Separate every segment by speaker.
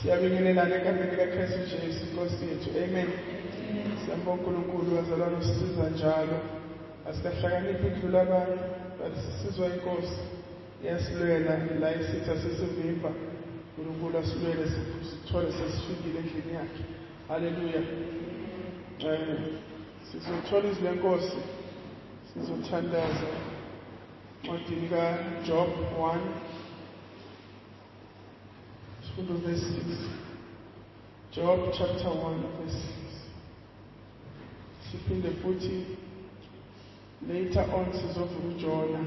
Speaker 1: Siyabingelelana egameni likaKristu Jesu Nkosi yethu. Amen. Siyambonga uNkulunkulu wazalwane usisiza njalo. Asikahlakaniphi ukudlula abanye, but sisizwa inkosi. Yasilwela la isitha sesivimba. uNkulunkulu asilwele sithole sesifikile endlini yakhe. Hallelujah. Sizothola izwi lenkosi. Sizothandaza encwadini kaJob 1. Verse 6. Job chapter 1 verse 6. Siphinde futhi later on sizovula uJona.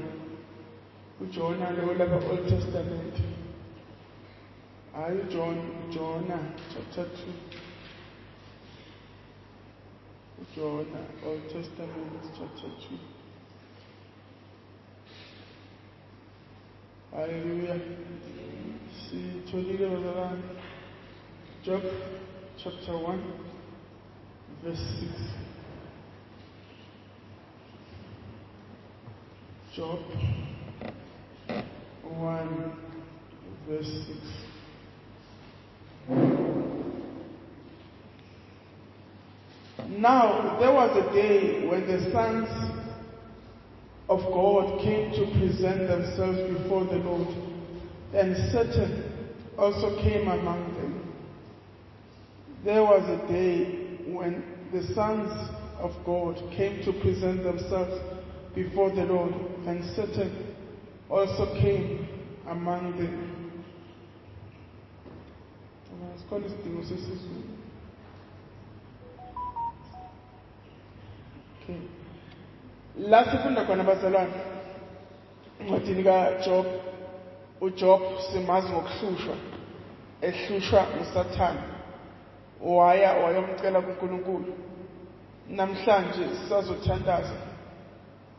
Speaker 1: uJona lo lapha Old Testament. Jonah chapter 2. Jonah Old Testament chapter 2. Hallelujah. Job chapter 1 verse 6. Job 1 verse 6. Now there was a day when the sons of God came to present themselves before the Lord, and Satan also came among them. There was a day when the sons of God came to present themselves before the Lord, and Satan also came among them. Okay. La sifunda khona bazalwane encwadini kaJob. uJob simazi ngokuhlushwa, ehlushwa nguSathane. Wayomcela kuNkulunkulu. Namhlanje sisazothandaza.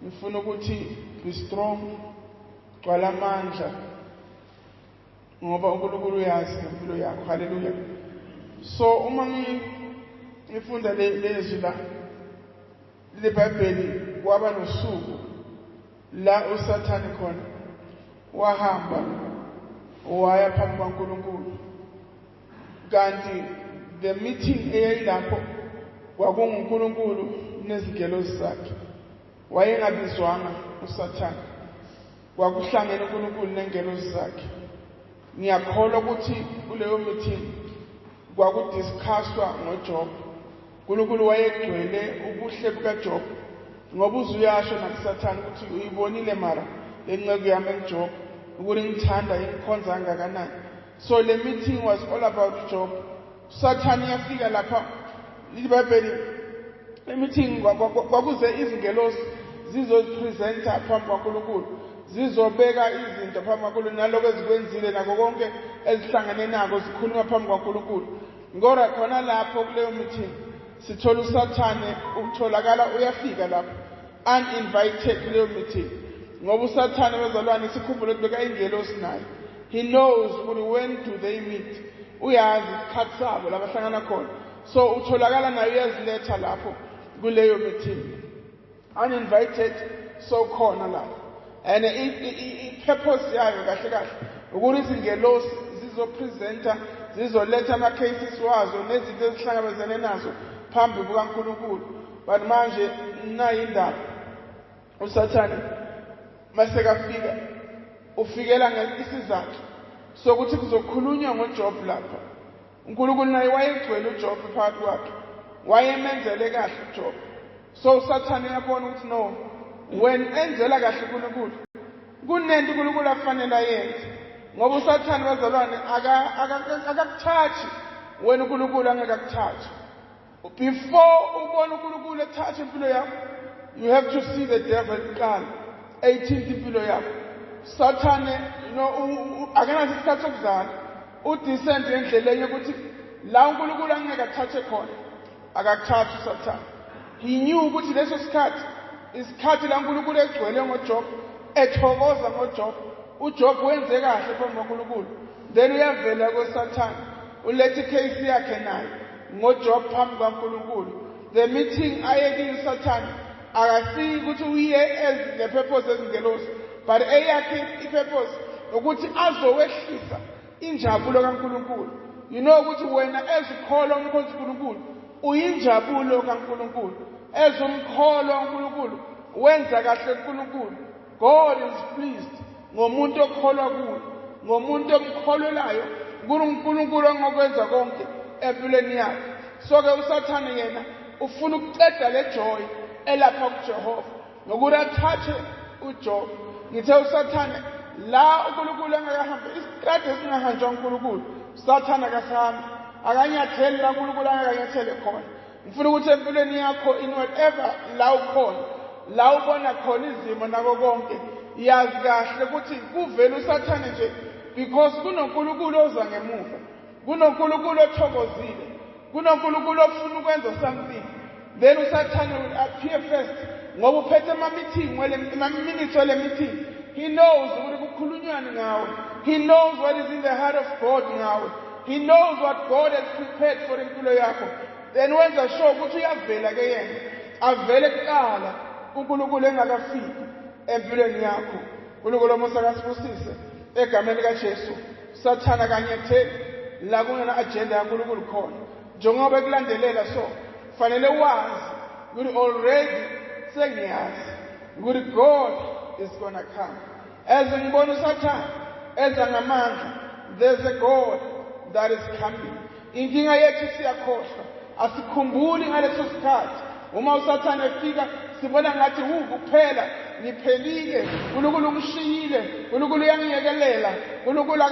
Speaker 1: Ngifuna ukuthi be strong, gcwala amandla, ngoba uNkulunkulu uyazi ngempilo yakho. Hallelujah. So uma ngifunda lezwi la leBhayibheli, kwaba nosuku la uSathane khona wahamba waya phambi kwaNkulunkulu. Kanti the meeting eyayilapho kwakunguNkulunkulu nezingelosi zakhe. Wayengabizwanga uSathane, kwakuhlangene uNkulunkulu nengelosi zakhe. Ngiyakholwa ukuthi kuleyo meeting kwakudiscusswa ngoJob. uNkulunkulu wayegcwele ubuhle bukaJob, ngoba uzuyasho nakuSathane ukuthi uyibonile mara lenceku yami eJob ukuthi ngithanda inkonzo kangakanani. So the meeting was all about Job. Sathane yafika lapha iBhayibheli. The meeting kwakuze izingelosi zizopresenta phambi kwaNkulunkulu, zizobeka izinto phambi kwaNkulunkulu naloko ezikwenzile nako konke ezihlangane nako zikhuluma phambi kwaNkulunkulu. Ngora khona lapho kuleyo meeting sithola uSathane utholakala uyafika lapho uninvited kuleyo meeting. Ngoba uSathane bezalwane sikhumbule ukubeka ingelosi naye. He knows when do they meet. Uyazi isikhathi sabo labahlangana khona. So utholakala naye uyaziletha lapho kuleyo meeting. Uninvited, so khona lapho. And i-purpose yayo kahle kahle ukuthi izingelosi zizopresenta, zizoletha ama-cases wazo nezinto ezihlangabezene nazo phambi kukaNkulunkulu. But manje nayi indaba uSathane masekafika ufikela ngesizathu sokuthi kuzokhulunywa ngoJob lapha. uNkulunkulu naye wayegcwele uJob phakathi kwakhe, wayemenzele kahle uJob. So uSathane yabona ukuthi no, when enzela kahle uNkulunkulu kunento uNkulunkulu afanele ayenze. Ngoba uSathane bazalwane akakuthathi wena uNkulunkulu angakakuthathi. Before ubone uNkulunkulu ethathe impilo yakho, you have to see the devil kuqala 18th impilo yakho. Sathane akanazo isikhathi sokuzala, udescend endleleni ukuthi la uNkulunkulu angakathathe khona akakuthathi uSathane. He knew ukuthi leso sikhathi isikhathi la uNkulunkulu egcwele ngoJob, ethokoza ngoJob. uJob wenze kahle phambi kwaNkulunkulu. Then uyavela koSathane ulethe case yakhe naye ngoJob phambi kwaNkulunkulu. The meeting ayekile uSathane akasiyi ukuthi uye as the purpose ezingelosi, but eyakhe ipurpose ukuthi azowehlisa injabulo kaNkulunkulu. You know ukuthi wena ezikholwa umkhonza uNkulunkulu uyinjabulo kaNkulunkulu. Ezumkholwa uNkulunkulu wenza kahle kuNkulunkulu. God is pleased ngomuntu okholwa kuye, ngomuntu omkholelayo kuNkulunkulu ngokwenza konke empilweni yakhe. So ke uSathane yena ufuna ukuqeda le joy elapha kuJehova ngokuthi athathe uJob. Ngithe uSathane la uNkulunkulu engakahambi isitrade esingahanjwa uNkulunkulu, uSathane akasahambi, akanyatheli la uNkulunkulu angakanyathele khona. Ngifuna ukuthi empilweni yakho in whatever la ukhona, la ubona khona izimo nako konke, yazi kahle ukuthi kuvela uSathane nje because kunoNkulunkulu oza ngemuva, kunoNkulunkulu othokozile, kunoNkulunkulu ofuna ukwenza something. Then uSathane will appear first ngoba uphethe ama-minutes wale meeting. He knows ukuthi kukhulunywana ngawe. He knows what is in the heart of God ngawe. He knows what God has prepared for impilo yakho. Then wenza sure ukuthi uyavela ke yena, avele kuqala uNkulunkulu engakafiki empilweni yakho. uNkulunkulu omusa kasibusise egameni likaJesu. USathane akanyetheli la kungena agenda kaNkulunkulu khona. Njengoba ekulandelela so fanele wazi ukuthi already sengiyazi ukuthi God is gonna come. As ngibona uSathane eza ngamandla, there's a God that is coming. Inkinga yethu siyakhohlwa, asikhumbuli ngaleso sikhathi uma uSathane efika sibona ngathi kuphela ngiphelile, uNkulunkulu ungishiyile, uNkulunkulu uyangiyekelela, uNkulunkulu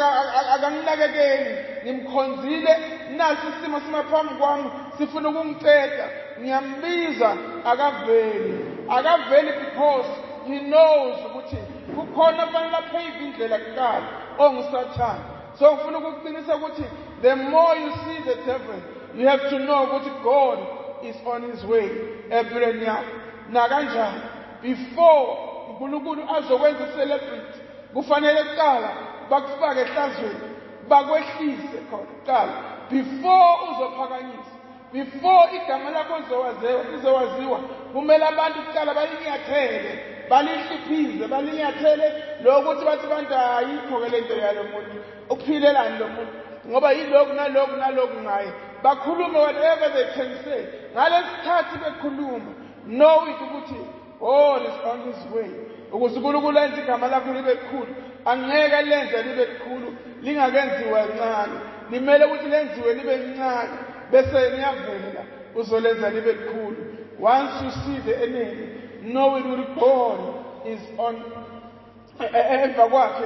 Speaker 1: akanginakekeli, ngimkhonzile, nasi isimo simaphambi kwami sifuna ukungiqeda, ngiyambiza akaveli because he knows ukuthi kukhona fanele aphiwe indlela kuqala onguSathane. So ngifuna ukukuqinisa ukuthi the more you see the devil, you have to know ukuthi God is on his way empilweni yakho. Na kanjani before uNkulunkulu azokwenza celebrate, kufanele kuqala bakufake ehlazweni, bakwehlise khona kuqala before uzophakanyiswa, before igama lakho lizowaziwa. Kumele abantu kuqala balinyathele, balihliphise, balinyathele lokuthi bathi abantu ayikho ke lento yalo muntu, uphilelani lo muntu ngoba yilokhu nalokhu ngaye. Bakhulume whatever they can say. Ngalesikhathi bekhuluma, know it ukuthi God is on his way. Ukuze uNkulunkulu lenze igama lakho libe likhulu, angeke lenze libe likhulu lingakenziwa kancane. Limele ukuthi lenziwe libe lincane bese niyavela uzolenza libe likhulu. Once you see the enemy, know it with God is on emva kwakhe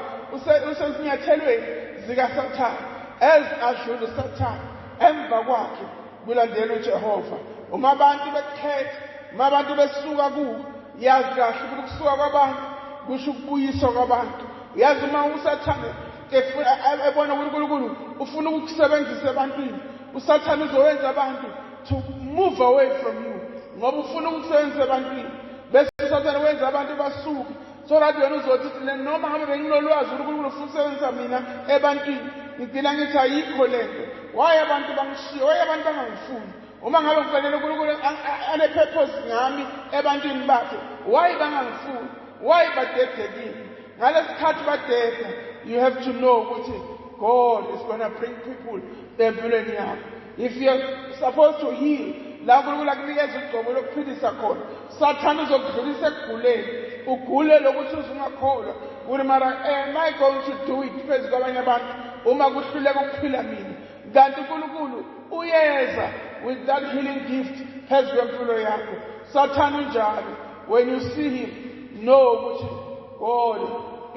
Speaker 1: usezinyathelweni zikaSathane. As adlula uSathane emva kwakhe kulandela uJehova. Uma abantu bekhetha, uma abantu besuka kuwo, yazi kahle ukuthi kusuka kwabantu kusho ukubuyiswa kwabantu. Yazi uma uSathane ebona ukuthi uNkulunkulu ufuna ukukusebenzisa ebantwini, uSathane uzowenza abantu to move away from you ngoba ufuna ukukusebenzisa ebantwini. Bese uSathane wenza abantu basuke so that wena uzothi noma ngabe benginolwazi ukuthi uNkulunkulu ufuna ukusebenzisa mina ebantwini, ngigcina ngithi ayikho lento. Why abantu bangishiya? Why abantu bangangifuni? Uma ngabe ngifanele uNkulunkulu ane-purpose ngami ebantwini bakhe, why bangangifuni? Why badedekile? Ngalesikhathi badeda, you have to know ukuthi God is going to bring people empilweni yakho. If you're supposed to heal, la uNkulunkulu akunikeza ugcobo lokuphilisa khona, Sathane uzokudlulisa ekuguleni, ugule lokuthi uzungakholwa ukuthi mara am I going to do it phezu kwabanye abantu uma kuhluleka ukuphila mina? Kanti uNkulunkulu uyeza with that healing gift phezu kwempilo yakho. Sathane unjalo. When you see him, know ukuthi God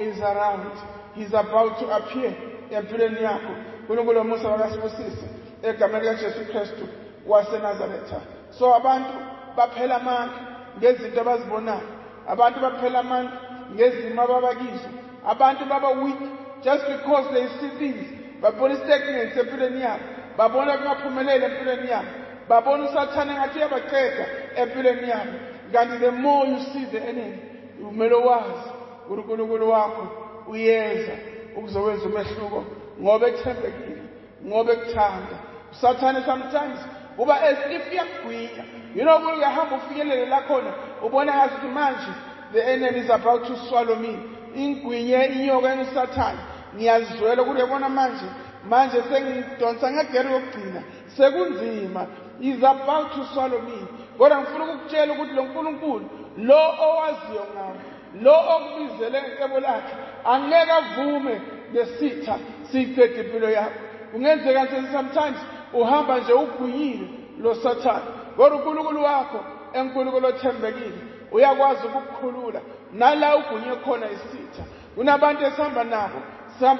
Speaker 1: is around. He's about to appear empilweni yakho. uNkulunkulu omusa wakasibusise egameni likaJesu Kristu waseNazaretha. So abantu baphela amandla ngezinto abazibonayo, abantu baphela amandla ngezimo ababakizo, abantu baba weak just because they see things. Babona stagnance empilweni yabo, babona kungaphumeleli empilweni yabo, babona uSathane ngathi uyabaqeda empilweni yabo. Kanti the more you see the enemy, umele wazi uNkulunkulu wakho uyeza ukuzowenza umehluko ngoba ethembekile, ngoba ekuthanda. uSathane sometimes uba as if yakugwinya, you know, uyahamba ufikelele la khona ubona ngathi manje the enemy is about to swallow me. Ingwinye inyoka uSathane ngiyazwela ukuthi yabona manje manje sengidonsa ngegere yokugcina sekunzima, is about to swallow me. Kodwa ngifuna ukukutshela ukuthi lo nkulunkulu lo owaziyo ngawe, lo okubizele ngecebo lakhe, angeke avume lesitha siyiqede impilo yakho. Kungenzeka nje sometimes uhamba nje ugwinyile lo Sathane, kodwa uNkulunkulu wakho enkulunkulu othembekile uyakwazi ukukukhulula nala ugwinye khona isitha. Kunabantu esihamba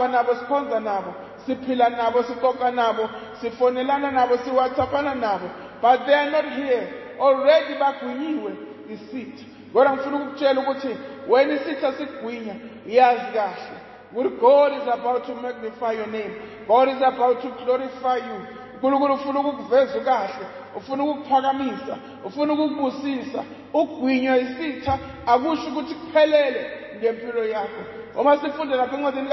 Speaker 1: nabo, sikhonza nabo, siphila nabo, sixoxa nabo, sifonelana nabo, siwhatsappana nabo, but they are not here. Already bagwinyiwe isitha. Kodwa ngifuna ukukutshela ukuthi wena isitha sigwinya, yazi kahle ukuthi God is about to magnify your name. God is about to glorify you. uNkulunkulu ufuna ukukuveza kahle, ufuna ukukuphakamisa, ufuna ukukubusisa. Ukugwinywa isitha akusho ukuthi kuphelele ngempilo yakho. Uma sifunde lapha encwadini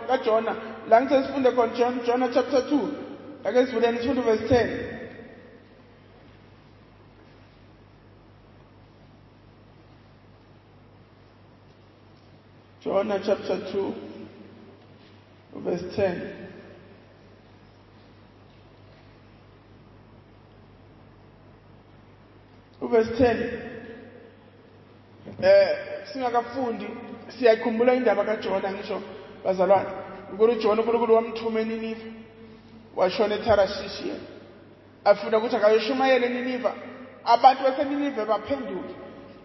Speaker 1: kaJona, la ngithe sifunde khona Jonah chapter 2. Ake sivuleni sifunde verse 10. Jonah chapter 2, verse 10. Verse 10. Singakafundi siyakhumbula indaba kaJona ngisho bazalwane. uJona uNkulunkulu wamthuma eNiniva, washona eTarashishi. Afuna ukuthi akayoshumayela eNiniva. Abantu baseNiniva baphenduka.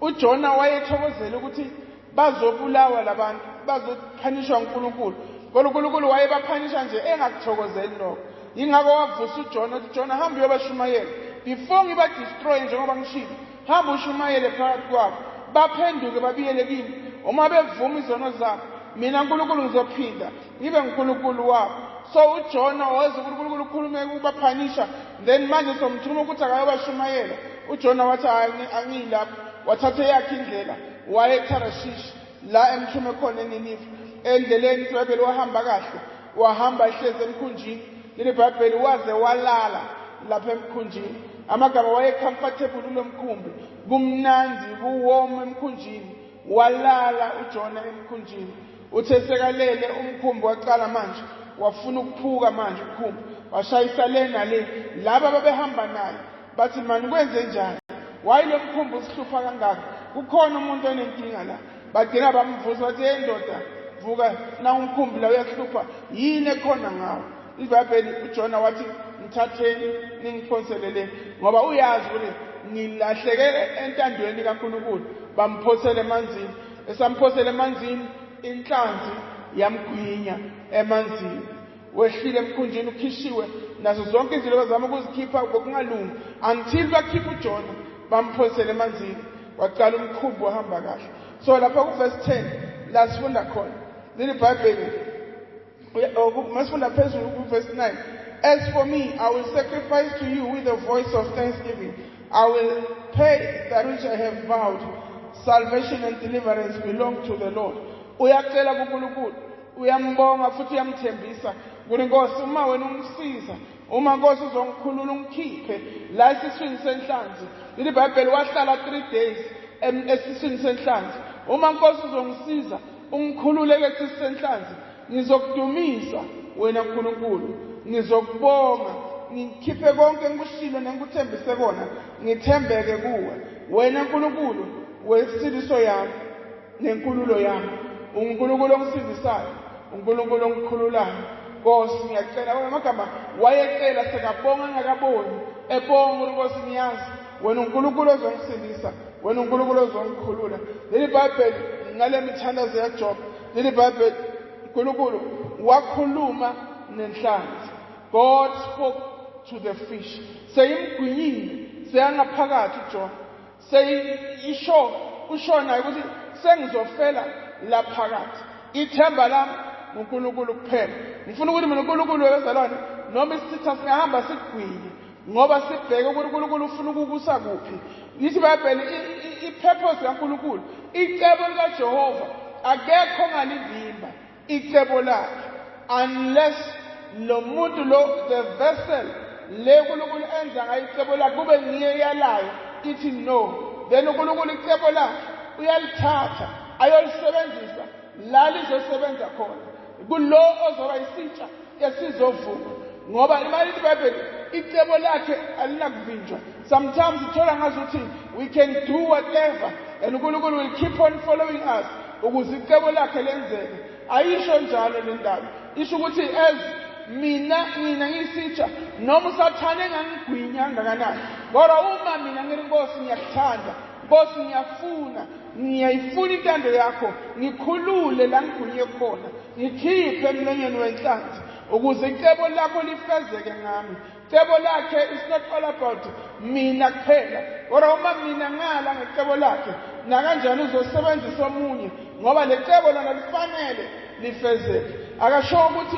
Speaker 1: uJona wayethokozela ukuthi bazobulawa labantu, bazophanishwa uNkulunkulu. Kodwa uNkulunkulu wayebaphanisha nje engakuthokozeli lokho. Ingakho wavusa uJona uthi Jona hamba uyobashumayela. Before ngiba destroy njengoba ngishilo, hamba ushumayele phakathi kwabo. Baphenduke babiyele kimi. Uma bevuma izono zabo, mina uNkulunkulu ngizophinda ngibe uNkulunkulu wabo. So uJona wazi uNkulunkulu ukhulume ukubaphanisha, then manje somthuma ukuthi akayobashumayela. uJona wathi angilapha, wathatha yakhe indlela waya eTarashish la emthume khona eNiniva. Endleleni iBhayibheli wahamba kahle, wahamba ehleze emkhunjini. Leli Bhayibheli waze walala lapha emkhunjini. Amagama waye comfortable kulomkhumbi, kumnandi kuwoma emkhunjini. Walala uJona emkhunjini. Uthe sekalele umkhumbi waqala manje, wafuna ukuphuka manje umkhumbi. Washayisa le nale, laba babehamba naye bathi mani kwenze njani? Wayi lo mkhumbi usihlupha kangaka? Kukhona umuntu onenkinga la. Bagcina bamvusa bathi hey ndoda, vuka na umkhumbi la uyahlupha, yini ekhona ngawo? iBhayibheli uJona wathi ngithatheni ningiphothelele ngoba uyazi ukuthi ngilahlekele entandweni kaNkulunkulu. Bamphosele emanzini. Esamphosele emanzini, inhlanzi yamgwinya emanzini. Wehlile emkhunjini ukhishiwe nazo zonke izinto zama ukuzikhipha ngokungalungi until bakhipha uJona bamphosele emanzini. Waqala umkhumbi wahamba kahle. So lapha ku verse 10 la sifunda khona leli Bhayibheli masifunda phezulu ku verse 9. As for me, I will sacrifice to you with a voice of thanksgiving. I will pay that which I have vowed. Salvation and deliverance belong to the Lord. Uyacela kuNkulunkulu, uyambonga futhi uyamthembisa. Nkosi uma wena ungisiza, uma Nkosi uzongikhulula ungikhiphe la esiswini senhlanzi. Leli Bhayibheli wahlala 3 days esiswini senhlanzi. Uma Nkosi uzongisiza ungikhulule lesiswini senhlanzi, ngizokudumisa wena Nkulunkulu, ngizokubonga, ngikhiphe konke engikushilo nengikuthembise kona, ngithembeke kuwe. Wena Nkulunkulu wesiliso yami nenkululo yami, uNkulunkulu ongisizisayo, uNkulunkulu ongikhululayo. Nkosi ngiyacela amagama wayecela sekabonga ngakaboni, ebonga Nkosi ngiyazi wena uNkulunkulu ozongisindisa, wena uNkulunkulu ozongikhulula. Leli Bhayibheli ngale mithandazo yaJob, leli Bhayibheli uNkulunkulu wakhuluma nenhlanzi. God spoke to the fish. Seyimgwinyile, seyangaphakathi uJona. Seyisho ushona ukuthi sengizofela la phakathi. Ithemba lami uNkulunkulu kuphela. Ngifuna ukuthi mina uNkulunkulu wezalwane noma isitha singahamba sigwinye ngoba sibheke ukuthi uNkulunkulu ufuna ukukusa kuphi. Lithi iBhayibheli ipurpose kaNkulunkulu, icebo likaJehova akekho ongalivimba icebo lakhe unless lo muntu lo the vessel le uNkulunkulu enza ngayo icebo lakhe kube ngiye yalayo ithi no, then uNkulunkulu icebo lakhe uyalithatha ayosebenzisa la lizosebenza khona kulo ozoba isitsha lizovuma ngoba imali iBhayibheli icebo lakhe alinakuvinjwa. Sometimes ithola ngazuthi we can do whatever and uNkulunkulu will keep on following us ukuze icebo lakhe lenzeke. Ayisho njalo le ndaba, isho ukuthi as mina ngisitsha noma usathane engangigwinya kangakanani, kodwa uma mina ngithi Nkosi ngiyakuthanda, Nkosi ngiyayifuna intando yakho, ngikhulule la ngigwinye khona, ngikhiphe emlonyeni wenhlanzi ukuze icebo lakho lifezeke ngami. Icebo lakhe is not all about mina kuphela, kodwa uma mina ngala ngecebo lakhe nakanjani uzosebenzisa omunye ngoba le cebo lona lifanele lifezeke. Akasho ukuthi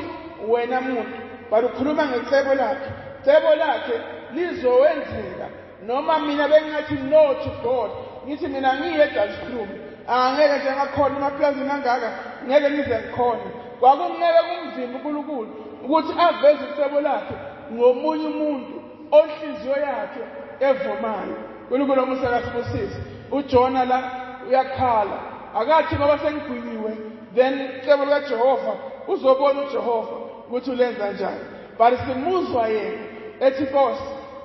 Speaker 1: wena muntu, but ukhuluma ngecebo lakhe. Icebo lakhe lizowenzeka noma mina bengathi no to God, ngithi mina ngiye eDalstroom angeke nje ngakhona emaplazini angaka, ngeke ngize ngikhona. Kwakungeke kumzimba uNkulunkulu ukuthi aveze icebo lakhe ngomunye umuntu onhliziyo yakhe evumayo. uNkulunkulu umusakasibusise. uJona la uyakhala, akathi ngoba sengigwinyiwe then icebo likaJehova uzobona uJehova ukuthi ulenza njani, but simuzwa yena ethi Nkosi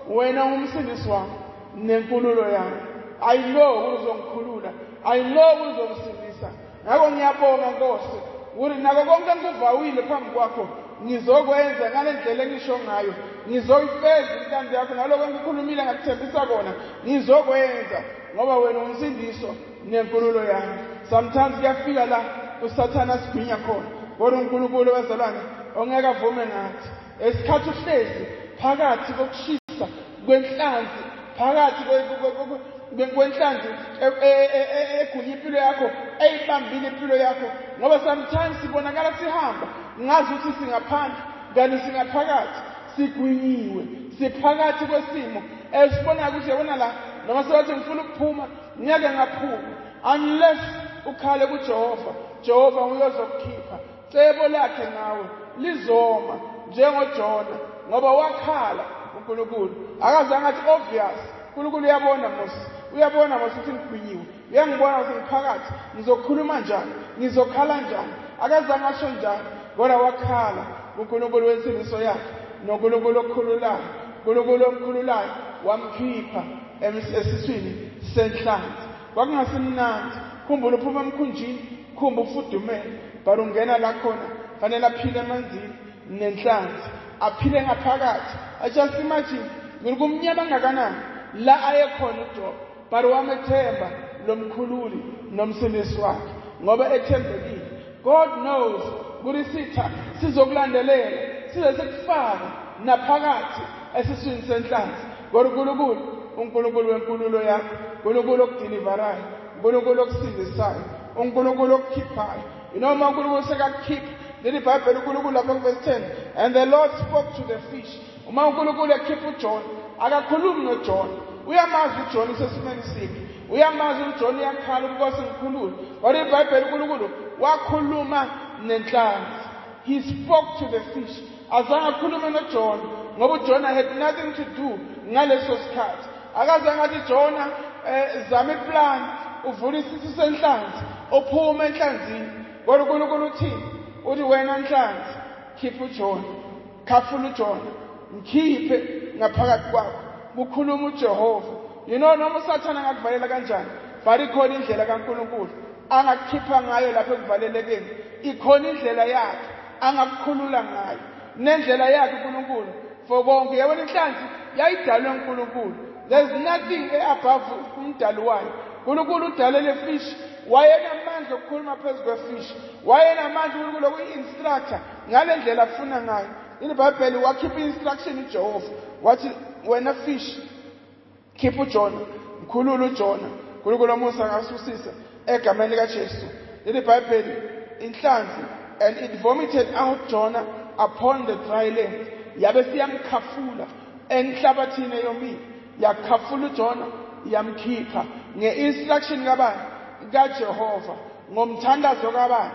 Speaker 1: wena ungumsindisi wami nenkululo yami. I know uzongikhulula, I know uzongisindisa. Ngakho ngiyabonga Nkosi ukuthi nako konke engikuvawile phambi kwakho ngizokwenza ngale ndlela engisho ngayo, ngizoyifeza intando yakho naloko engikhulumile ngakuthembisa kona ngizokwenza ngoba wena ungumsindiso nenkululo yami. Sometimes kuyafika la usathana sigwinya khona, kodwa uNkulunkulu wezalwane ongeke avume ngathi. Esikhathi uhlezi phakathi kokushisa kwenhlanzi, phakathi kwenhlanzi egwinya impilo yakho, eyibambile impilo yakho, ngoba sometimes sibonakala sihamba ngazi ukuthi singaphandle kanti singaphakathi, sigwinyiwe, siphakathi kwesimo esibonayo ukuthi yabona la noma sewathi ngifuna ukuphuma ngeke ngaphuma unless ukhale kuJehova. Jehova uyozokukhipha. Cebo lakhe ngawe lizoma njengoJona ngoba wakhala uNkulunkulu. Akazange athi obvious. uNkulunkulu uyabona mos ukuthi ngigwinyiwe, uyangibona ukuthi ngiphakathi, ngizokhuluma njani, ngizokhala njani. Akazange asho njalo, kodwa wakhala uNkulunkulu wensindiso yakhe noNkulunkulu okhululayo. uNkulunkulu omkhululayo wamkhipha esiswini senhlanzi. Kwakungasimnandi. Khumbula uphuma emkhunjini, khumbula ufudumele, but ungena la khona fanele aphile emanzini nenhlanzi, aphile ngaphakathi. I just imagine ngilikumnyama ngakanani la ayekhona uJob, but wamethemba lo mkhululi nomsindisi wakhe ngoba ethembekile. God knows ukuthi sitha sizokulandelela size sikufaka naphakathi esiswini senhlanzi. Kodwa uNkulunkulu wenkululo yakho, uNkulunkulu okudiliverayo, uNkulunkulu okusindisayo, uNkulunkulu okukhiphayo. Noma uNkulunkulu sekakukhipha, lithi iBhayibheli uNkulunkulu lapha kuverse 10, and the Lord spoke to the fish. Uma uNkulunkulu ekhipha uJona, akakhulumi noJona. Uyamazi uJona usesimeni siphi, uyamazi uJona uyakhala uNkosi ngikhulule. Kodwa iBhayibheli uNkulunkulu wakhuluma nenhlanzi. He spoke to the fish. Azange akhulume noJona ngoba uJona had nothing to do ngaleso sikhathi. Akazange athi Jona zama iplan uvula isisu senhlanzi uphuma enhlanzini. Kodwa uNkulunkulu uthini? Uthi wena nhlanzi khipha uJona, khafula uJona, mkhiphe ngaphakathi kwakho. Kukhuluma uJehova. Noma usathana ngakuvalela kanjani, but ikhona indlela kaNkulunkulu angakukhipha ngayo lapho ekuvalelekeni. Ikhona indlela yakhe angakukhulula ngayo, nendlela yakhe uNkulunkulu for konke. Yabona inhlanzi yayidalwe uNkulunkulu. There's nothing above umdali wayo. uNkulunkulu udale le fish, wayenamandla okukhuluma phezu kwefish, wayenamandla uNkulunkulu okuyi-instructor ngale ndlela afuna ngayo. iBhayibheli wakhipha instruction uJehova wathi wena fish khipha uJona, mkhulula uJona. uNkulunkulu omusa akasusisa egameni likaJesu. iBhayibheli inhlanzi, and it vomited out Jonah upon the dry land. Yabe siyamkhafula enhlabathini eyomile, yakhafula uJona yamkhipha nge-instruction kabani? kaJehova, ngomthandazo kabani?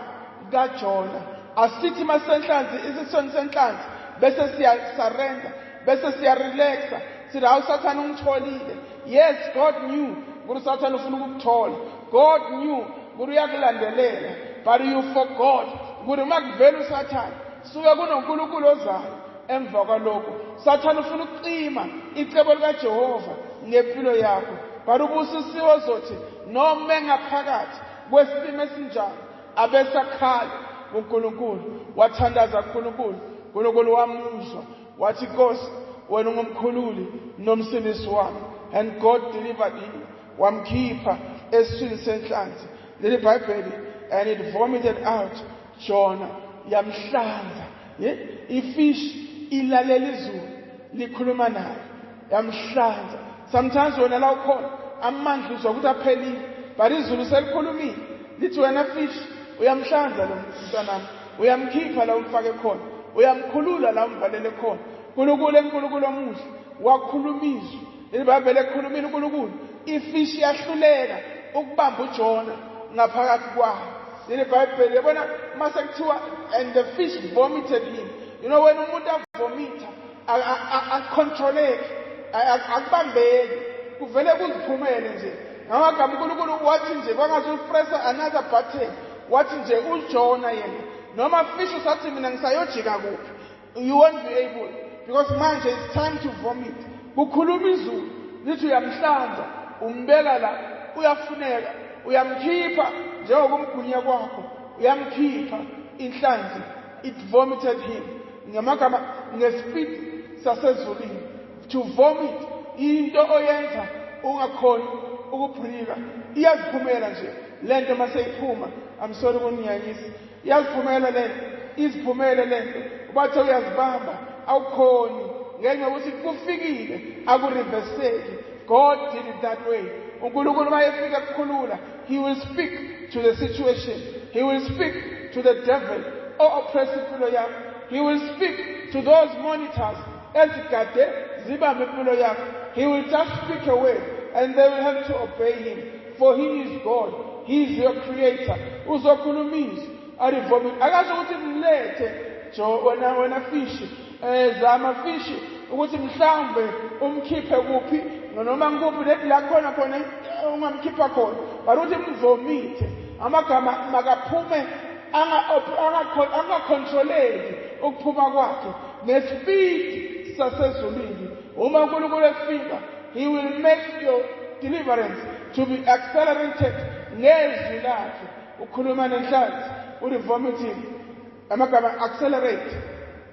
Speaker 1: kaJona. Asithi masenhlanzi isisoni senhlanzi bese siyasurrender, bese siyarelaxa, sithi hawu Sathane ungitholile. Yes, God knew ukuthi Sathane ufuna ukukuthola. God knew ukuthi uyakulandelela, but you forgot ukuthi uma kuvela uSathane suka kunonkulunkulu ozayo emva kwalokho Sathane ufuna ukucima icebo likaJehova ngempilo yakho but ubusisiwe ozothi noma engaphakathi kwesimo esinjalo abesakhala kuNkulunkulu wathandaza kuNkulunkulu uNkulunkulu wamuzwa wathi Nkosi wena ungumkhululi nomsindisi wami and God delivered him wamkhipha esiswini senhlanzi leli Bible and it vomited out Jonah yamhlanza ifish ilalela izulu likhuluma naye yamhlanza sometimes wena la ukhona amandla uzwa ukuthi aphelile but izulu selikhulumile lithi wena fish uyamhlanza lo mntwana uyamkhipha la umfake khona uyamkhulula la umvalele khona uNkulunkulu omuhle wakhulumizwa iBhayibheli ekhulumile uNkulunkulu ifish yahluleka ukubamba uJona ngaphakathi kwayo iBhayibheli yabona mase kuthiwa and the fish vomited him when umuntu avomita akontroleke akubambeki kuvele kuziphumele nje ngamagama uNkulunkulu wathi nje kwangathi upressa another button wathi nje uJona yena noma fish usathi mina ngisayojika kuphi you won't be able because manje it's time to vomit kukhuluma izulu lithi uyamhlanza umbeka la uyafuneka uyamkhipha njengokumgunya kwakho uyamkhipha inhlanzi it vomited him ngamagama ngespeed sasezulwini to vomit into oyenza ungakhona ukuphulika iyaziphumela nje lento maseyiphuma I'm sorry ukuninyanyisa iyaziphumela lento iziphumele lento ubathe uyazibamba awukhoni ngenxa yokuthi kufikile akureverseki God did it that way uNkulunkulu mayefika ukukhulula he will speak to the situation he will speak to the devil oppress impilo yakho he will speak to those monitors ezigade zibambe impilo yakho he will just speak a word and they will have to obey him for he is God he is your creator uzokhulumisa arivomit akaze ukuthi mlethe wena fish zama fish ukuthi mhlambe umkhiphe kuphi noma ngikuphi la khona ungamkhipha khona baruthi mvomite amagama makaphume angacontroleki ukuphuma kwakhe nespeed sasezulwini uma uNkulunkulu efika he will make your deliverance to be accelerated ngezwi lakhe ukhuluma nenhlanzi urivomiting amagama accelerate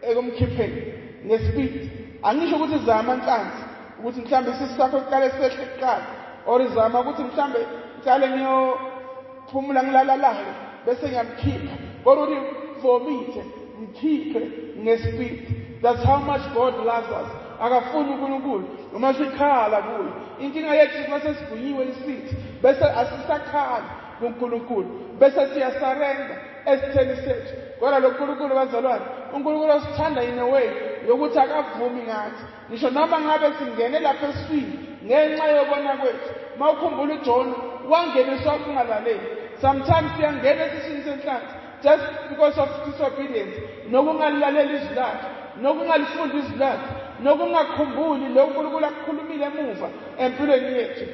Speaker 1: ekumkhipheni nespeed angisho ukuthi zama inhlanzi ukuthi mhlambe sisakho iqale sehle kuqala or zama ukuthi mhlambe iqale ngiyophumula ngilalalayo bese ngiyamkhipha kodwa uthi vomite mkhiphe ngespeed that's how much God loves us akafuni uNkulunkulu uma sikhala kuye inkinga yethu mase sivunyiwe isithi bese asisakhali kuNkulunkulu bese siyasurrender esitheni sethu kodwa lo Nkulunkulu bazalwane uNkulunkulu usithanda in a way yokuthi akavumi ngathi ngisho noma ngabe singene lapha eswini ngenxa yobona kwethu mawukhumbula uJona wangeniswa kungalaleli sometimes siyangena esiswini senhlanzi just because of disobedience nokungalaleli izwi lakhe nokungalifundi izwi lakhe nokungakhumbuli lo uNkulunkulu akukhulumile emuva empilweni yethu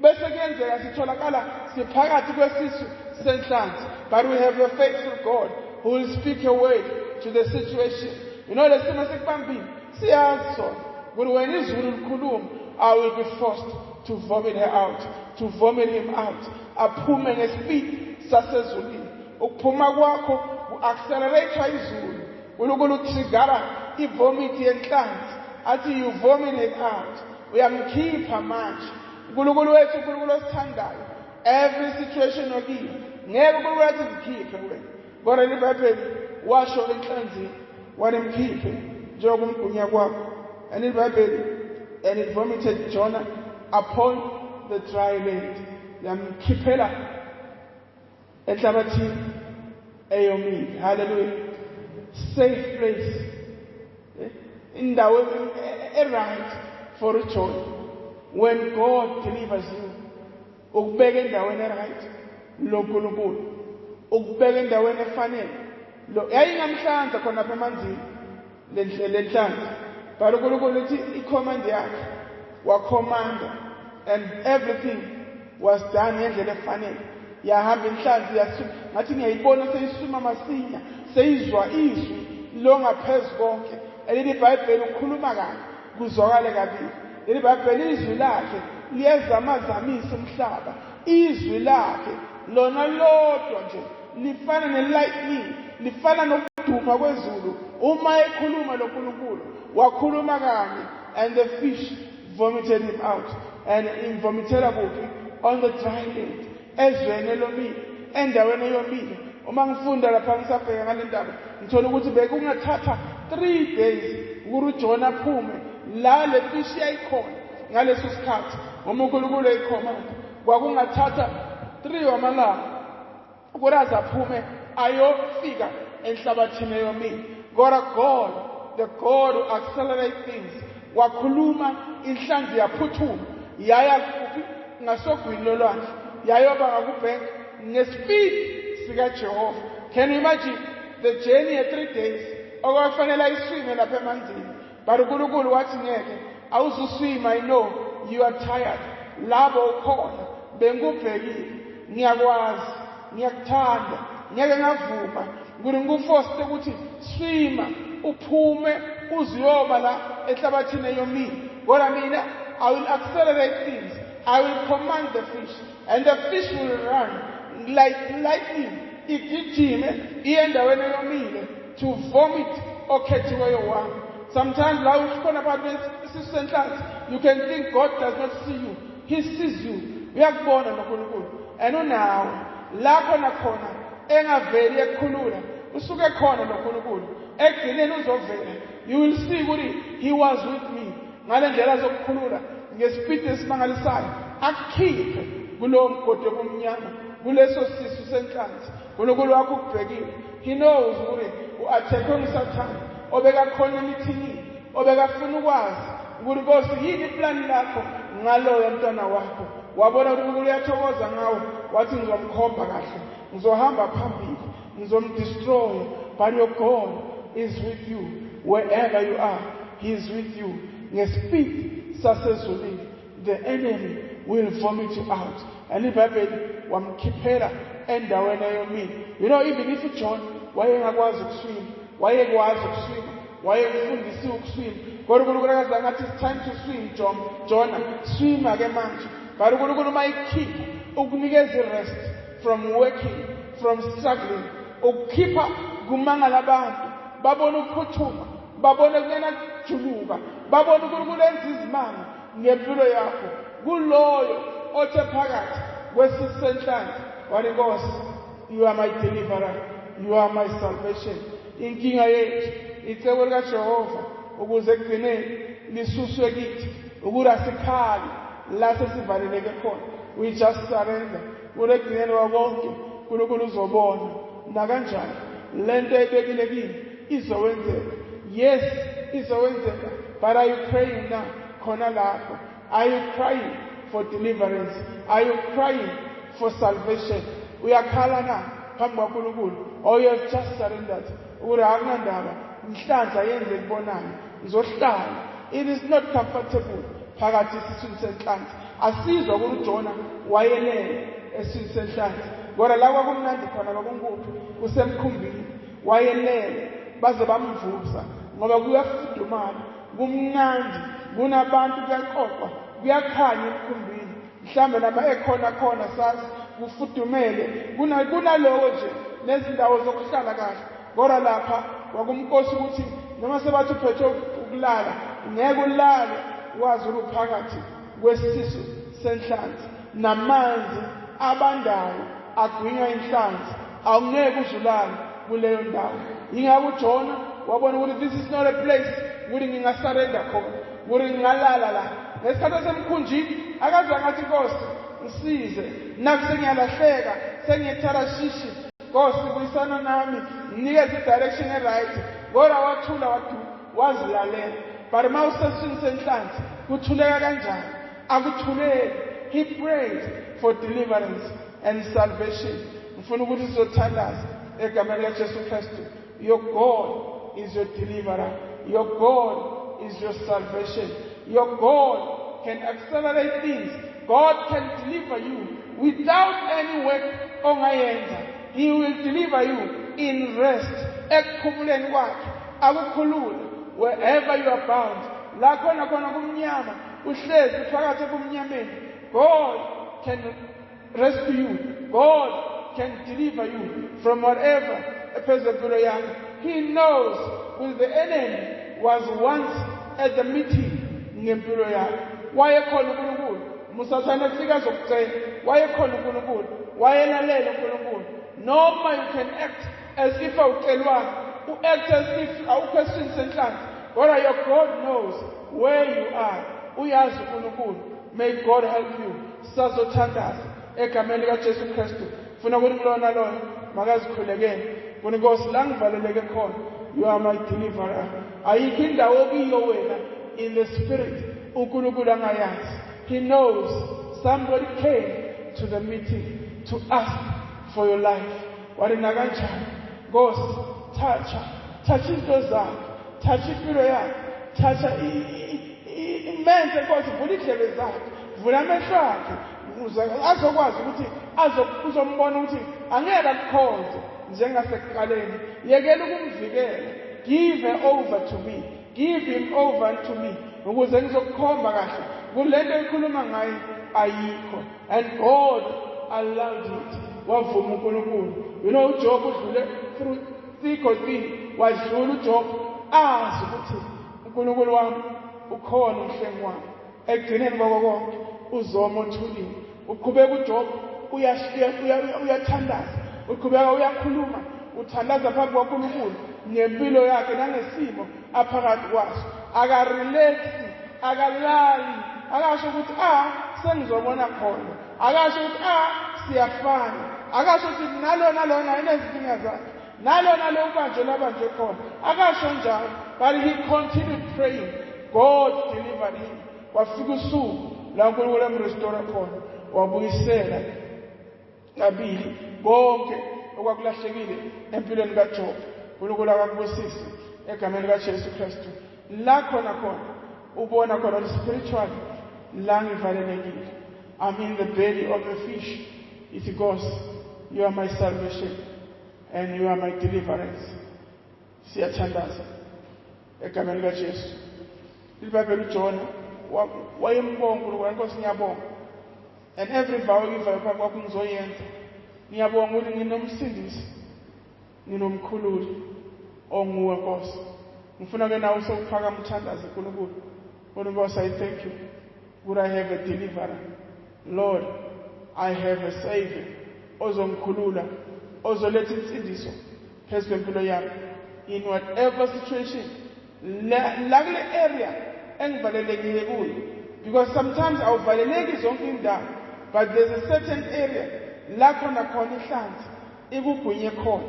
Speaker 1: bese kuyenzeka sitholakala siphakathi kwesisu senhlanzi but we have a faithful God who will speak a word to the situation lesimo sekubambile siyazi sona ukuthi when izulu likhuluma I will be forced to vomit her out to vomit him out aphume ngespeed sasezulwini ukuphuma kwakho ku-accelerator izulu uNkulunkulu utrigara ivomit yenhlanzi athi you vomit it out uyamkhipha manje uNkulunkulu wethu uNkulunkulu osithandayo every situation okile ngeke uNkulunkulu athi zikhiphe wena kodwa iBhayibheli washo enhlanzini wanemkhiphe njengokumgunya kwakho and iBhayibheli and it vomited Jonah upon the dry land yamkhiphela enhlabathini eyomile hallelujah safe place indawo right for a joy when God delivers you ukubeka endaweni right lo Nkulunkulu ukubeka endaweni efanele lo yayingamhlanza khona lapha emanzini lenhlanzi but uNkulunkulu uthi icommand yakhe wacommanda and everything was done ngendlela efanele yahamba inhlanzi yasuma ngathi ngiyayibona seyisuma masinya seyizwa izwi lo ngaphezu konke. Leli iBhayibheli ukhuluma kabi kuzwakale kabili. Leli iBhayibheli izwi lakhe liyazamazamisa umhlaba. Izwi lakhe lona lodwa nje lifana ne-lightning, lifana nokuduma kwezulu. Uma ekhuluma lo Nkulunkulu, wakhuluma kanye, and the fish vomited him out. And invomitela kuphi? On the dry land. Ezweni elomile, endaweni eyomile. Uma ngifunda lapha ngisabheka ngale ndaba, ngithola ukuthi bekungathatha 3 days ukuthi uJona aphume la le fish yayikhona ngaleso sikhathi. Uma uNkulunkulu eyikhomanda, kwakungathatha 3 wamalanga ukuthi azaphume ayofika enhlabathini eyomile. God, the God who accelerates things, wakhuluma inhlanzi yaphuthuma yaya kuphi? Ngasogwini lolwandle, yayoba ngakubhenki ngespeed sikaJehova. Can you imagine the journey of 3 days? Okwafanele ayiswime lapha emanzini, but uNkulunkulu wathi ngeke awuzuswima. I know you are tired. Labo ukhona bengubhekile, ngiyakwazi, ngiyakuthanda, ngeke ngavuma ukuthi ngikuforce ukuthi swima uphume uziyoma la enhlabathini eyomile. Kodwa mina, I will accelerate things. I will command the fish, and the fish will run like lightning. Igijime iye endaweni eyomile to vomit okhethiweyo wami. Sometimes la ukhona abantu esisenhlanzi, you can think God does not see you. He sees you. Uyakubona noNkulunkulu. And unawe la khona engaveli ekukhulula, usuke khona noNkulunkulu. Ekugcineni uzovela. You will see ukuthi he was with me. Ngale ndlela zokukhulula ngespeed esimangalisayo, akukhiphe kulowo mgodi obumnyama, kuleso sisu senhlanzi. uNkulunkulu wakho ukubhekile. He knows ukuthi u-athekwe nguSathane obeka khona emithini, obekafuna ukwazi ukuthi Nkosi yini iplani lakho ngaloyo mntwana wakho. Wabona ukuthi uNkulunkulu uyathokoza ngawe, wathi ngizomkhomba kahle, ngizohamba phambili, ngizomdestroy, but your God is with you wherever you are. He is with you. Ngespeed sasezulwini, the enemy will vomit you out. And iBhayibheli wamkhiphela endaweni eyomile. You know, even if John wayengakwazi ukuswima, wayekwazi ukuswima, wayekufundisiwe ukuswima, kodwa uNkulunkulu akazange athi it's time to swim, Jonah, swima ke manje. But uNkulunkulu mayikhipha ukunikeza irest from working, from struggling, ukukhipha kumangala abantu, babona ukuphuthuma, babona kungena kujuluka, babona uNkulunkulu enza izimanga ngempilo yakho. Kuloyo othe phakathi kwesisenhlanzi, wathi Nkosi, you are my deliverer, you are my salvation. Inkinga yethu icebo likaJehova ukuze ekugcineni lisuswe kithi, ukuthi asikhali la sesivaleleke khona. We just surrender. Ukuthi ekugcineni kwabonke uNkulunkulu uzobona nakanjani lento ebekile kini izowenzeka. Yes, izowenzeka. But are you praying now? Khona lapho. Are you crying for deliverance? Are you crying for salvation? Uyakhala na phambi kwaNkulunkulu, or you have just surrendered ukuthi akunandaba, inhlanhla yenze kubonana, ngizohlala. It is not comfortable phakathi esiswini senhlanzi. Asizwa ukuthi uJona wayelele esiswini senhlanzi, kodwa la kwakumnandi khona kwakunkuphi? Usemkhumbini wayelele baze bamvusa, ngoba kuyafudumala, kumnandi, kunabantu, kuyaxoxwa, kuyakhanya emkhumbini. Mhlambe nama ekhona sazi kufudumele, kunalowo nje nezindawo zokuhlala kahle. Kodwa lapha kwakumnkosi ukuthi noma sebathi uphethe ukulala, ngeke ulale wazi ukuthi phakathi kwesisu senhlanzi namanzi abandayo agwinywa inhlanzi, awungeke uzulale kuleyo ndawo. Ingakho uJona wabona ukuthi this is not a place ukuthi ngingasarenda khona, ukuthi ngingalala la. Ngesikhathi semkhunjini akazange athi Nkosi ngisize, naku sengiyalahleka, sengiyetharashishi, Nkosi buyisana nami, nginikeze i-direction e-right. Kodwa wathula wazilalela. But ma usesiswini senhlanzi kuthuleka kanjani? Akuthuleki. He prayed for deliverance and salvation. Ngifuna ukuthi sizothandaza egameni likaJesu Kristu. Your God is your deliverer. Your God is your salvation. Your God can accelerate things. God can deliver you without any work ongayenza. He will deliver you in rest. Ekuphumuleni kwakhe akukhulule wherever you are bound. La khona kumnyama, uhlezi phakathi kumnyameni. God can rescue you. God can deliver you from whatever phezempilo yakho. He knows when the enemy was once at the meeting ngempilo yakho. Wayekhona uNkulunkulu. Musathane kufika zokucela. Wayekhona uNkulunkulu. Wayelalela uNkulunkulu. Noma you can act as if awucelwanga. Act as if awukhwesini senhlanhla. Kodwa your God knows where you are. Uyazi uNkulunkulu. May God help you. Sazothandaza egameni likaJesu Kristu. Funa ukuthi kulona lona makazikhulekele. Funa Nkosi la ngivaleleke khona. You are my deliverer. Ayikho indawo okiyo wena in the spirit. uNkulunkulu angayazi. He knows somebody came to the meeting to ask for your life. Warina kanjani? Nkosi, touch into zakho. Touch impilo yakho. Touch imenze Nkosi, vula indlebe zakhe. Vula amehlo akhe. Azokwazi ukuthi uzombona ukuthi angeke akukhoze njengasekuqaleni. Yekela ukumvikela. Give her over to me. Give him over to me. Ukuze ngizokukhomba kahle. Kulento ekhuluma ngayo ayikho. And God allowed it. Wavuma uNkulunkulu. You know Job udlule through thick or thin. Wadlula uJob azi ukuthi uNkulunkulu wami ukhona umhlengi wami. Ekugcineni kwako konke uzoma othulini. Uqhubeka uJob uyathandaza. Uqhubeka uyakhuluma. Uthandaza phambi kwaNkulunkulu ngempilo yakhe nangesimo aphakathi kwaso. Akarelate, akalali. Akasho ukuthi sengizobona khona. Akasho ukuthi siyafana. Akasho ukuthi nalona inezinkinga zakhe. Nalona ubanje khona. Akasho njalo. But he continued praying. God delivered him. Wafika usuku la uNkulunkulu amrestore khona. Wabuyisela kabili konke okwakulahlekile empilweni kaJob. uNkulunkulu akakubusise egameni likaJesu Kristu. La khona ubona khona spiritually la ngivalelekile. I'm in the belly of a fish. It goes, you are my salvation and you are my deliverance. Siyathandaza egameni likaJesu. Libhayibheli uJona wayembonga uNkulunkulu, Nkosi ngiyabonga. And every vow ngivayo phambi kwakho ngizoyenza. Ngiyabonga ukuthi nginomsindisi, nginomkhululi onguwe Nkosi. Ngifuna ke nawe usawuphakama uthandaze uNkulunkulu. Nkosi, I thank you. Would I have a deliverer? Lord, I have a savior. Ozongikhulula, ozoletha insindiso phezu kwempilo yami. In whatever situation, la kule area engivalelekile kuyo. Because sometimes awuvaleleki zonke indawo, but there's a certain area la khona ihlanzi ikugwinye khona.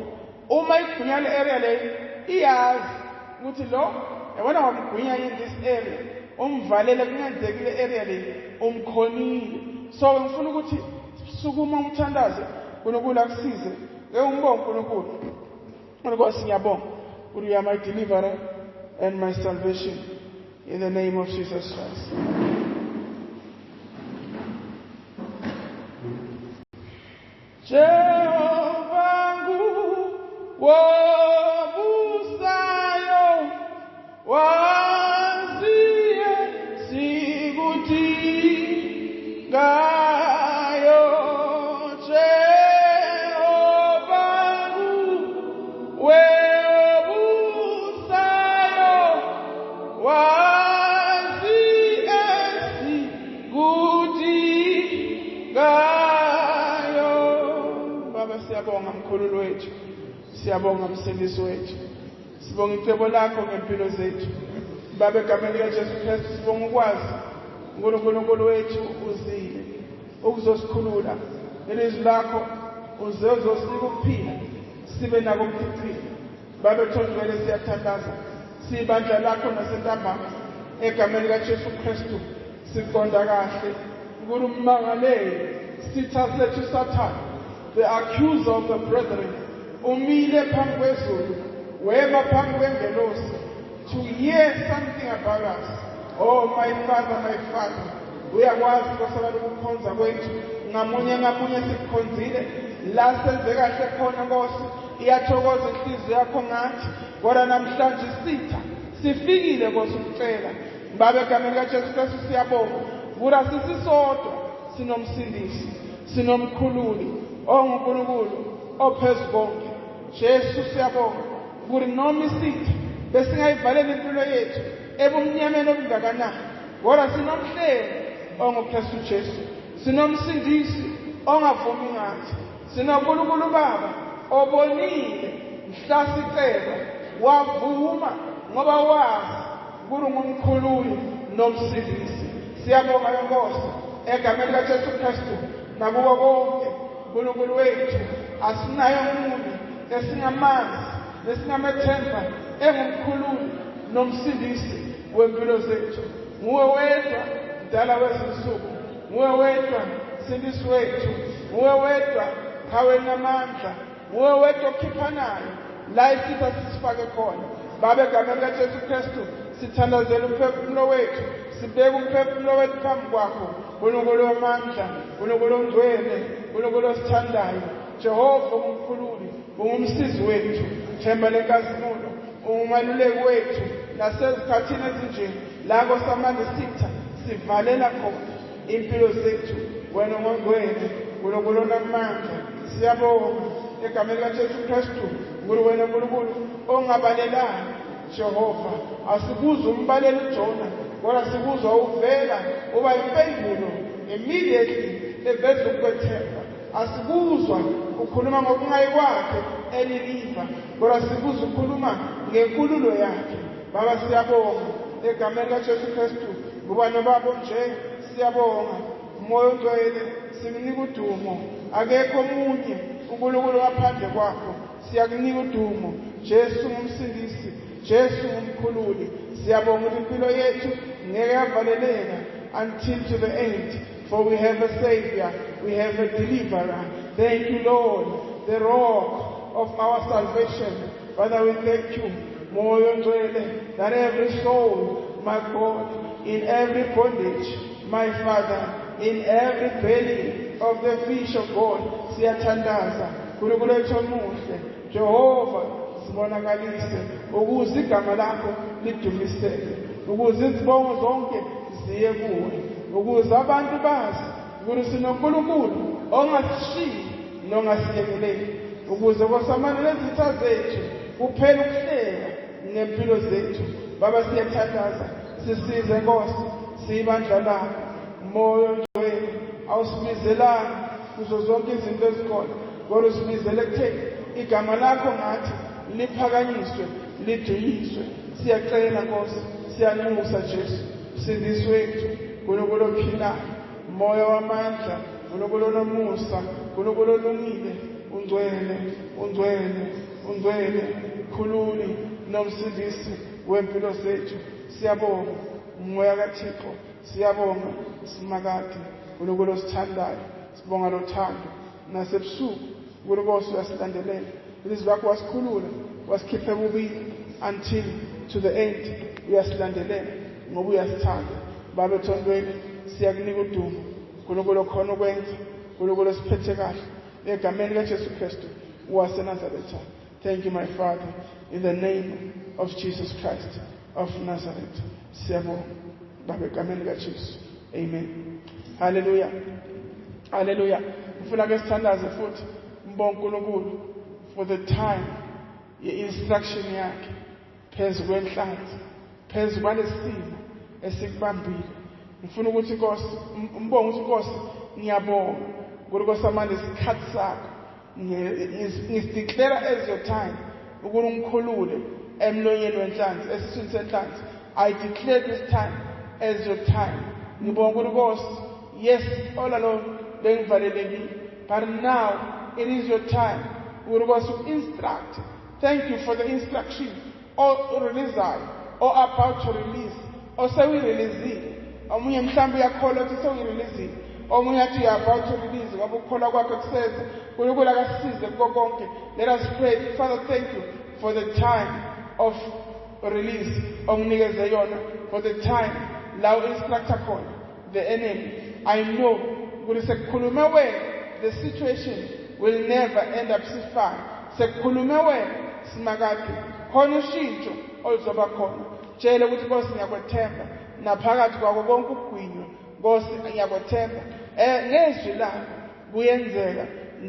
Speaker 1: Uma igwinya le area leyo iyazi ukuthi lo yabona wamgwinya in this area, umvalele kungenzekile area leyo umkhonile. So ngifuna ukuthi sukuma umthandaze uNkulunkulu akusize. Ke ungibonge uNkulunkulu. Nkosi ngiyabonga. You are my deliverer and my salvation. In the name of Jesus Christ. Jehovah wobusayo waziye sikudingayo. Jehovah wobusayo waziye sikudingayo. Baba, siyabonga mkhululi wethu. Siyabonga msindisi wethu. Sibonga icebo lakho ngempilo zethu. Baba, egameni likaJesu Kristu sibonga ukwazi uNkulunkulu wethu uzile ukuzosikhulula. Ilizwi lakho uzosinika ukuphila sibe nako ukuphila. Baba, thozwele siyathandaza. Sibandla lakho nasentambama egameni likaJesu Kristu siqonda kahle uNkulunkulu sitha sethu Satan, the accuser of the brethren, umile phambi kwezulu, wema phambi kwengelosi to hear something about us. Oh my Father, uyakwazi kwasabala ukukhonza kwethu ngamunye sikukhonzile la senze kahle khona Nkosi. Iyathokoza inhliziyo yakho ngathi kodwa namhlanje sitha sifikile Nkosi ukucela Baba egameni kaJesu Kristu siyabonga ukuthi asisisodwa sinomsindisi sinomkhululi onguNkulunkulu ophezu konke Jesu siyabonga ukuthi noma isitha besingayivalela impilo yethu ebumnyameni obungakanani kodwa sinomhleli onguKristu Jesu sinomsindisi ongavumi ngathi sinoNkulunkulu Baba obonile mhla sicela wavuma ngoba wazi ukuthi ungumkhululi nomsindisi siyabonga Nkosi egameni kaJesu Kristu nakubo konke uNkulunkulu wethu asinayo umuntu esingamazi esingamethemba engumkhululi nomsindisi wempilo zethu nguwe wedwa mdala wezinsuku nguwe wedwa msindisi wethu nguwe wedwa hawe namandla nguwe wedwa okhiphanayo la isitha sisifake khona Baba egameni kaJesu Kristu sithandazela umphefumulo wethu sibeke umphefumulo wethu phambi kwakho uNkulunkulu wamandla uNkulunkulu ongcwele uNkulunkulu osithandayo Jehova umkhululi ungumsizi wethu themba lenkazimulo ungumaluleki wethu nasezikhathini ezinje la kosamanje sitha sivalela khona impilo zethu wena ongcwele uNkulunkulu onamandla siyabonga egameni kaJesu Kristu ukuthi wena uNkulunkulu ongabalelanga Jehova asikuzwa umbaleli uJona kodwa sikuzwa uvela uba impendulo immediately eveza ukwethemba asikuzwa ukhuluma ngokungayi kwakhe eliliva kodwa sikuzwa ukhuluma ngenkululo yakhe Baba siyabonga egameni kaJesu Kristu ngoba nobaba nje siyabonga umoya ongcwele simnika udumo akekho omunye uNkulunkulu ngaphandle kwakho siyakunika udumo Jesu ngumsindisi Jesu ngumkhululi siyabonga ukuthi impilo yethu ngeke yavaleleka until to the end for we have a savior we have a deliverer thank you Lord the rock of our salvation Father we thank you moya ongcwele that every soul my God in every bondage my Father in every belly of the fish of God siyathandaza uNkulunkulu wethu omuhle Jehova sibonakalise ukuze igama lakho lidumiseke ukuze izibongo zonke ziye kuwe ukuze abantu bazi ukuthi sinoNkulunkulu ongasishiyi nongasiyekeli ukuze kwasamana lezitha zethu kuphela ukuhleka ngempilo zethu Baba siyathandaza sisize Nkosi siyibandla lakho moya ongcwele awusibizelanga kuzo zonke izinto ezikhona kodwa usibizele ekutheni igama lakho ngathi liphakanyiswe lidunyiswe siyacela Nkosi siyanxusa Jesu msindisi wethu uNkulunkulu ophilayo moya wamandla uNkulunkulu onomusa uNkulunkulu olungile ungcwele ungcwele ungcwele khululi nomsindisi wempilo zethu siyabonga umoya kaThixo siyabonga simakade uNkulunkulu osithandayo sibonga lothando nasebusuku uNkulunkulu uyasilandelela ilizwi lakho wasikhulula wasikhipha kubili until to the end uyasilandelela ngoba uyasithanda Baba ethondweni siyakunika udumo uNkulunkulu okhona ukwenza uNkulunkulu osiphethe kahle egameni kaJesu Kristu waseNazaretha thank you my Father in the name of Jesus Christ of Nazareth siyabonga Baba egameni kaJesu amen hallelujah hallelujah ufuna ke sithandaze futhi mbonga uNkulunkulu for the time ye-instruction yakhe phezu kwenhlanzi phezu kwalesimo esikubambile ngifuna ukuthi Nkosi umbonga ukuthi Nkosi ngiyabonga ukuthi kosamanje isikhathi sakho ngisideclare as your time ukuthi ungikhulule emlonyeni wenhlanzi esiswini senhlanzi I declare this time as your time ngibonga ukuthi Nkosi yes all along bengivalelekile but now it is your time ukuthi Nkosi instruct thank you for the instruction or release or about to release or sewireleasile omunye mhlawumbe uyakholwa ukuthi sewireleasile omunye athi about to release ngoba ukukholwa kwakhe kuseza uNkulunkulu akasize konke let us pray Father thank you for the time of release onginikeze yona for the time la instructor khona the enemy I know ukuthi sekukhulume wena the situation will never end up sifana sekukhulume wena simakade khona ushintsho oluzoba khona. Tshele ukuthi Nkosi ngiyakwethemba naphakathi kwako konke ukugwinywa Nkosi ngiyakwethemba ngezwi lakho kuyenzeka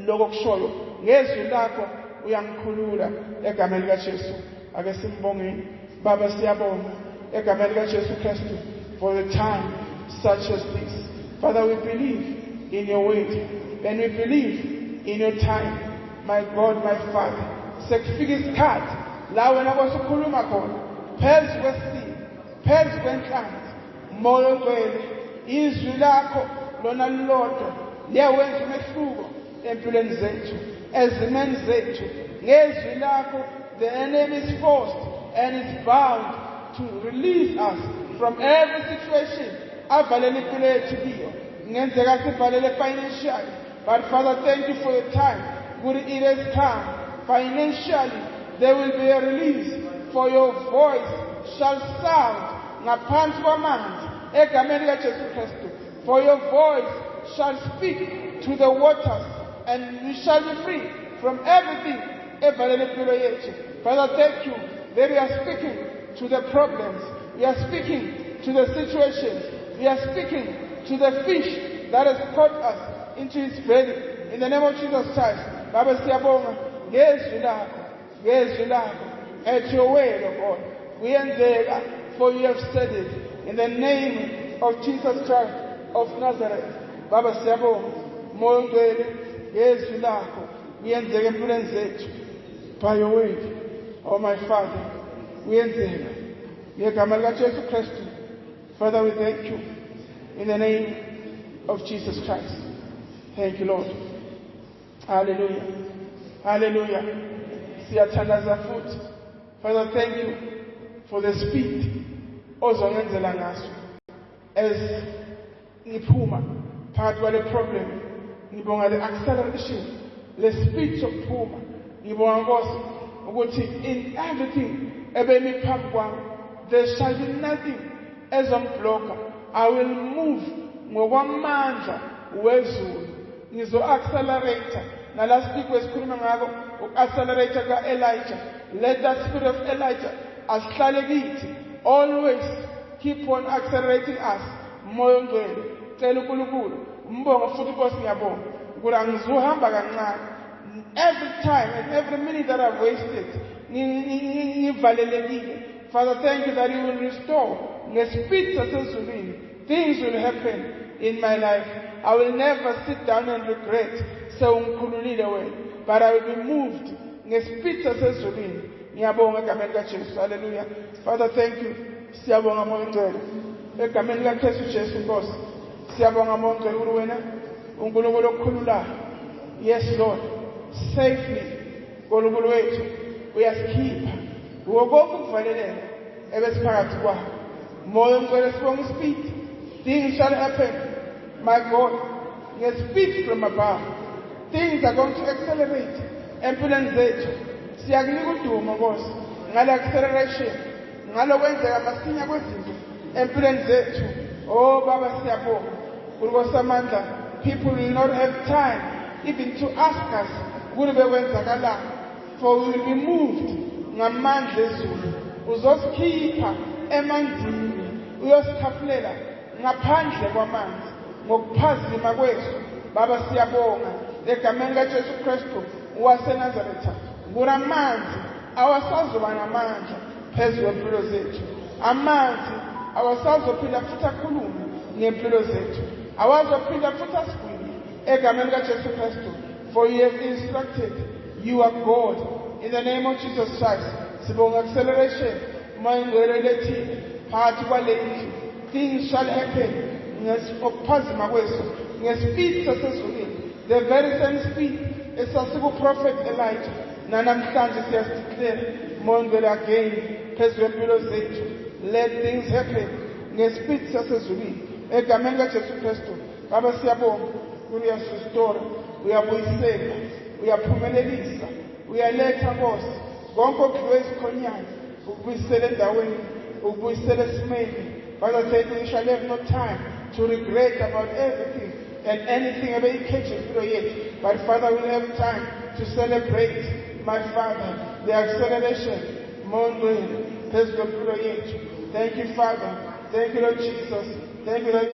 Speaker 1: lokho kushoyo ngezwi lakho uyangikhulula egameni likaJesu. Ake simbongeni Baba, siyabonga egameni likaJesu Kristu for the time such as this. Father, we believe in your word and we believe in your time, my God, my Father. Sekufika isikhathi la wena kwasukhuluma khona phezu kwesimo, phezu kwenhlanzi, moya ongcwele, izwi lakho lona lilodwa liyawenza umehluko empilweni zethu, ezimeni zethu. Ngezwi lakho the enemy is forced and is bound to release us from every situation avalele impilo yethu kiyo. Ngenzeka sivalele financially, but Father, thank you for your time. Good, it has come. Financially, there will be a release, for your voice shall sound ngaphansi kwamanzi egameni likaJesu Kristu. For your voice shall speak to the waters, and we shall be free from everything evalele impilo yethu. Father, thank you that we are speaking to the problems, we are speaking to the situations, we are speaking to the fish that has caught us into his belly. In the name of Jesus Christ, Baba siyabonga ngezwi lakho, at your word, O God. Kuyenzeka, for you have said it. In the name of Jesus Christ of Nazareth, Baba siyabonga moya ongcwele ngezwi lakho kuyenzeka empilweni zethu by your word. Oh my Father, kuyenzeka ngegama likaJesu Kristu. Father, we thank you in the name of Jesus Christ. Thank you, Lord. Hallelujah. Hallelujah. Siyathandaza futhi. Father, thank you for the speed ozongenzela ngaso as ngiphuma phakathi kwale problem. Ngibonga le acceleration, le speed sokuphuma. Ngibonga Nkosi ukuthi in everything ebemi phambi kwami there shall be nothing ezongiblocker. I will move ngokwamandla wezulu. Ngizo-accelerator. Now last week wesikhuluma ngako uku-accelerator ka-Elijah. Let that spirit of Elijah asihlale kithi. Always keep on accelerating us. Moya ongcwele. Cela uNkulunkulu. Umbonga futhi Nkosi ngiyabonga. Ukuthi angizuhamba kancane. Every time and every minute that I've wasted, ngivalelekile. Father, thank you that you will restore. Ngespeed sasezulwini. Things will happen in my life. I will never sit down and regret. So ungikhululile wena. But I will be moved. Ngespeed sasezulwini. Ngiyabonga egameni likaJesu. Hallelujah. Father, thank you. Siyabonga moya ongcwele. Egameni likaKristu Jesu Nkosi. Siyabonga moya ongcwele ukuthi wena uNkulunkulu okukhululayo. Yes, Lord. Safely. Nkulunkulu wethu uyasikhipha. Ngokonke ukuvaleleka ebesiphakathi kwakho. Moya ongcwele sibonga ispeed. Things shall happen. My God, you speak from above. Things are going to accelerate. Empilweni zethu. Siyakunika udumo Nkosi. Ngale acceleration. Ngalo kwenzeka masinya kwezinto. Empilweni zethu. Oh Baba siyabonga. Nkosi amandla. People will not have time even to ask us ukuthi bekwenzakalani. For we will be moved ngamandla ezulu. Uzosikhipha emanzini. Uyosikhafulela ngaphandle kwamanzi. Ngokuphazima kwethu. Baba siyabonga egameni likaJesu Kristu waseNazaretha. Amanzi awasazoba namandla phezu kwempilo zethu. Amanzi awasazophinda futhi akhulume ngempilo zethu. Awazophinda futhi asigwinye egameni likaJesu Kristu. For you have instructed, you are God. In the name of Jesus Christ, sibonga acceleration. Moya ongcwele lethile phakathi kwale ndlu. Things shall happen. Ngokuphazima kweso ngespeed sasezulwini. The very same speed esasikuProphet Elijah. Nanamhlanje siyasiclaim moya ongcwele again phezu kwempilo zethu. Let things happen ngespeed sasezulwini egameni likaJesu Kristu. Baba siyabonga uyasistora, uyabuyisela, uyaphumelelisa, uyaletha Nkosi konke okudliwe isikhonyayo ukubuyisela endaweni, ukubuyisela esimeni. Father said we shall have no time to regret about everything and anything about yet. But Father, we'll have time to celebrate, my Father, the acceleration. Mondwele, phezu kwempilo yethu. Thank you, Father. Thank you, Lord Jesus. Thank you, Lord